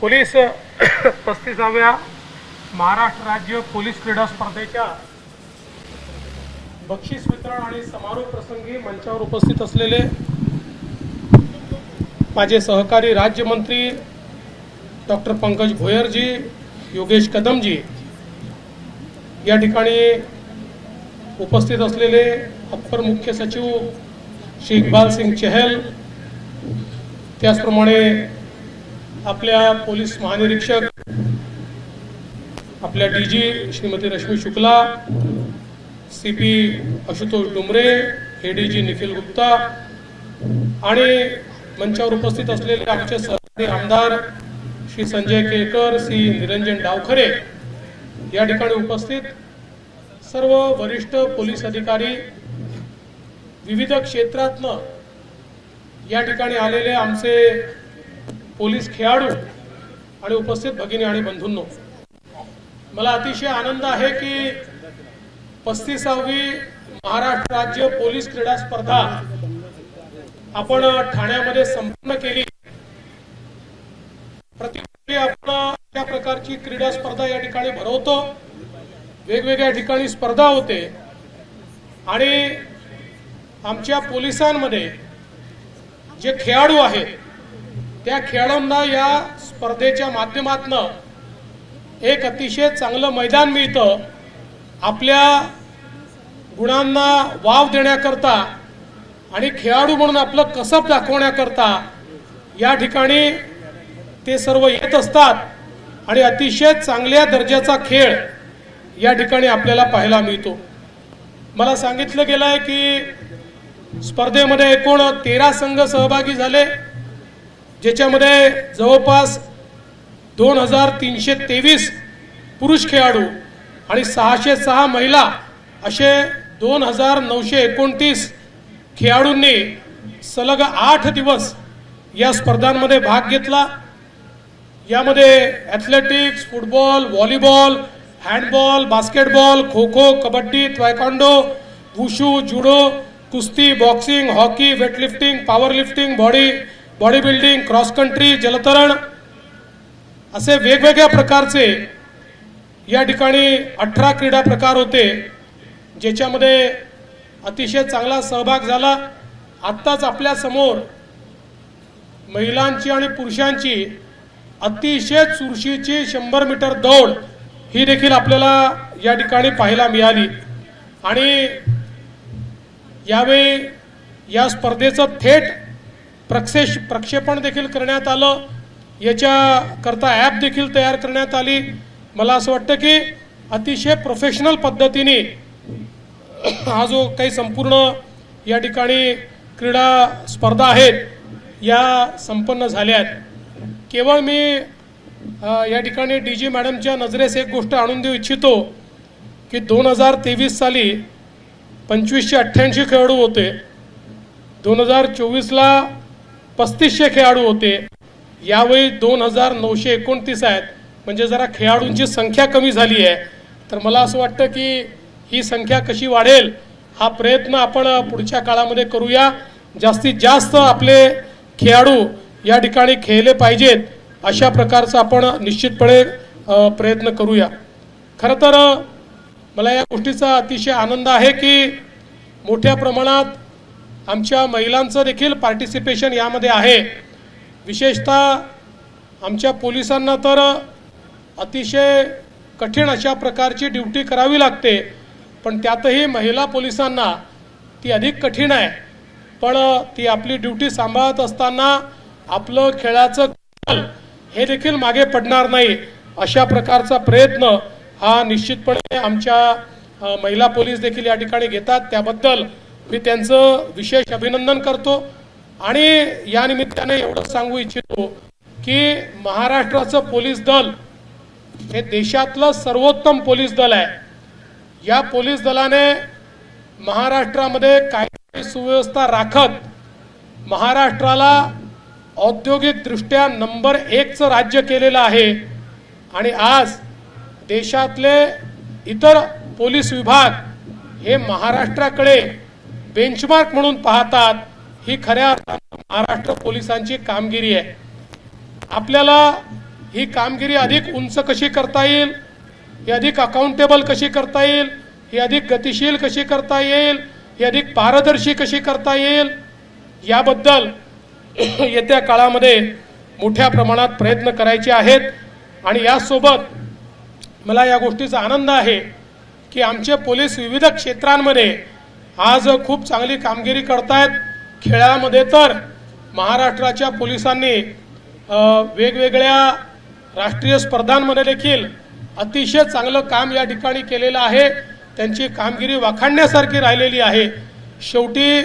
Police 35व्या Maharashtra राज्य police क्रीडा स्पर्धेच्या बक्षीस वितरण आणि समारोप प्रसंगी मंचावर उपस्थित असलेले माझे सहकारी राज्यमंत्री डॉक्टर पंकज भोयर जी, योगेश कदम जी, या ठिकाणी उपस्थित असलेले अपर मुख्य सचिव श्री इकबाल सिंह चहल, त्याचप्रमाणे आपल्या पोलीस महानिरीक्षक आपल्या डीजी श्रीमती रश्मी शुक्ला, सीपी आशुतोष डुमरे, एडीजी निखिल गुप्ता आणि मंचावर उपस्थित असलेले आमचे सहकारी आमदार श्री संजय केळकर, श्री निरंजन डावखरे, या ठिकाणी उपस्थित सर्व वरिष्ठ पोलीस अधिकारी, विविध क्षेत्रातनं या ठिकाणी आलेले आमचे पोलीस खेळाडू आणि उपस्थित भगिनी आणि बंधूंनो, मला अतिशय आनंद आहे की 35वी महाराष्ट्र राज्य पोलीस क्रीडा स्पर्धा आपण ठाण्यामध्ये संपन्न केली। प्रतिवर्षी आपण अशा प्रकारची क्रीडा स्पर्धा या ठिकाणी भरवतो, वेगवेगळ्या ठिकाणी स्पर्धा होते आणि आमच्या पोलिसांमध्ये जे खेळाडू आहेत त्या खेळाडूंना या स्पर्धेच्या माध्यमातून एक अतिशय चांगलं मैदान मिळतं आपल्या गुणांना वाव देण्याकरता आणि खेळाडू म्हणून आपलं कसब दाखवण्याकरता या ठिकाणी ते सर्व येत असतात आणि अतिशय चांगल्या दर्जाचा खेळ या ठिकाणी आपल्याला पाहायला मिळतो। मला सांगितलं गेलं आहे की स्पर्धेमध्ये एकूण 13 संघ सहभागी झाले, ज्याच्यामध्ये जवळपास 2323 पुरुष खेळाडू आणि 606 महिला असे 2929 खेळाडूंनी सलग 8 दिवस या स्पर्धांमध्ये भाग घेतला। यामध्ये athletics, football, volleyball, handball, basketball, kho kho, kabaddi, taekwondo, wushu, judo, कुस्ती, boxing, hockey, weightlifting, power lifting, body building, cross country, जलतरण असे वेगवेगळ्या प्रकारचे या ठिकाणी 18 क्रीडा प्रकार होते, ज्याच्यामध्ये अतिशय चांगला सहभाग झाला। आत्ताच आपल्या समोर महिलांची आणि पुरुषांची अतिशय चुरशीची 100 मीटर दौड ही देखील आपल्याला या ठिकाणी पाहायला मिळाली आणि यावेळी या स्पर्धेचं थेट प्रक्षेपण देखील करण्यात आलं। याच्याकरता ॲप देखील तयार करण्यात आली। मला असं वाटतं की अतिशय प्रोफेशनल पद्धतीने हा जो काही संपूर्ण या ठिकाणी क्रीडा स्पर्धा आहेत या संपन्न झाल्या आहेत। केवळ मी या ठिकाणी डीजी मॅडमच्या नजरेस एक गोष्ट आणून देऊ इच्छितो की 2023 साली 2588 खेळाडू होते, 2024ला 3500 खेळाडू होते, यावेळी 2929 आहेत, म्हणजे जरा खेळाडूंची संख्या कमी झाली आहे। तर मला असं वाटतं की ही संख्या कशी वाढेल हा प्रयत्न आपण पुढच्या काळामध्ये करूया। जास्तीत जास्त आपले खेळाडू या ठिकाणी खेळले पाहिजेत अशा प्रकारचा आपण निश्चितपणे प्रयत्न करूया। खरं तर मला या गोष्टीचा अतिशय आनंद आहे की मोठ्या प्रमाणात आमच्या महिलांचं देखील पार्टिसिपेशन यामध्ये आहे। विशेषतः आमच्या पोलिसांना तर अतिशय कठीण अशा प्रकारची ड्युटी करावी लागते, पण त्यातही महिला पोलिसांना ती अधिक कठीण आहे, पण ती आपली ड्युटी सांभाळत असताना आपलं खेळाचं कल हे देखील मागे पडणार नाही अशा प्रकारचा प्रयत्न हा निश्चितपणे आमच्या महिला पोलीस देखील या ठिकाणी घेतात। त्याबद्दल मी त्यांचं विशेष अभिनंदन करतो आणि या निमित्ताने एवढं सांगू इच्छितो की महाराष्ट्राचं पोलीस दल हे देशातलं सर्वोत्तम पोलीस दल आहे। या पोलीस दलाने महाराष्ट्रामध्ये कायदा सुव्यवस्था राखत महाराष्ट्राला औद्योगिकदृष्ट्या नंबर 1चं राज्य केलेलं आहे आणि आज देशातले इतर पोलीस विभाग हे महाराष्ट्राकडे बेंचमार्क म्हणून पाहतात। ही खऱ्या अर्थाने महाराष्ट्र पोलिसांची कामगिरी आहे। आपल्याला ही कामगिरी अधिक उंच कशी करता येईल, ही अधिक अकाउंटेबल कशी करता येईल, ही अधिक गतिशील कशी करता येईल, ही अधिक पारदर्शी कशी करता येईल, याबद्दल येत्या काळामध्ये मोठ्या प्रमाणात प्रयत्न करायचे आहेत. आणि यासोबत मला या गोष्टीचा आनंद आहे की आमचे पोलीस विविध क्षेत्रांमध्ये आज खूप चांगली कामगिरी करतायत. खेळामध्ये तर महाराष्ट्राच्या पोलिसांनी वेगवेगळ्या राष्ट्रीय स्पर्धांमध्ये देखील अतिशय चांगलं काम या ठिकाणी केलेलं आहे. त्यांची कामगिरी वाखाणण्यासारखी राहिलेली आहे. शेवटी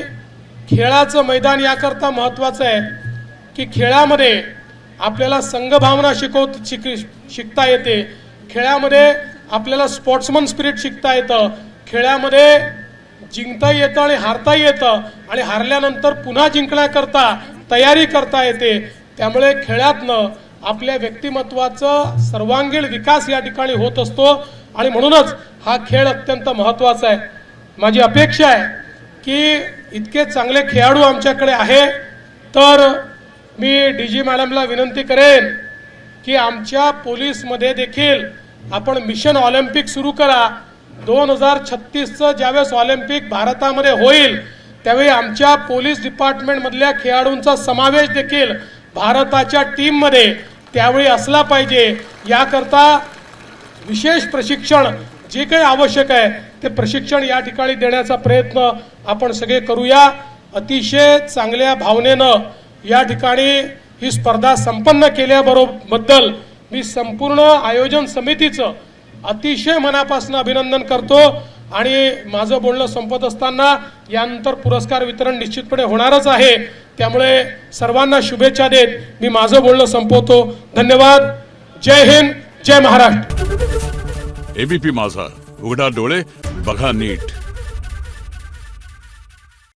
खेळाचं मैदान याकरता महत्त्वाचं आहे की खेळामध्ये आपल्याला संघभावना शिकता येते, खेळामध्ये आपल्याला स्पोर्ट्समन स्पिरिट शिकता येतं, खेळामध्ये जिंकता येतं आणि हारता येतं आणि हारल्यानंतर पुन्हा जिंकण्याकरता तयारी करता येते. त्यामुळे खेळातनं आपल्या व्यक्तिमत्वाचा सर्वांगीण विकास या ठिकाणी होत असतो आणि म्हणूनच हा खेळ अत्यंत महत्त्वाचा आहे. माझी अपेक्षा आहे की इतके चांगले खेळाडू आमच्याकडे आहे तर मी DG मॅडमला विनंती करेन की आमच्या पोलीसमध्ये देखील आपण मिशन ऑलिम्पिक सुरू करा. 2036चं ज्यावेळेस ऑलिम्पिक भारतामध्ये होईल त्यावेळी आमच्या पोलीस डिपार्टमेंटमधल्या खेळाडूंचा समावेश देखील भारताच्या टीममध्ये त्यावेळी असला पाहिजे. याकरता विशेष प्रशिक्षण जे काही आवश्यक आहे ते प्रशिक्षण या ठिकाणी देण्याचा प्रयत्न आपण सगळे करूया. अतिशय चांगल्या भावनेनं या ठिकाणी ही स्पर्धा संपन्न केल्याबद्दल मी संपूर्ण आयोजन समितीचं अतिशय मनापासून अभिनंदन करतो. आणि माझं बोलणं संपत असताना यानंतर पुरस्कार वितरण निश्चितपणे होणारच आहे. त्यामुळे सर्वांना शुभेच्छा देत मी माझं बोलणं संपवतो. धन्यवाद. जय हिंद, जय महाराष्ट्र. ABP माझा, उघडा डोळे बघा नीट.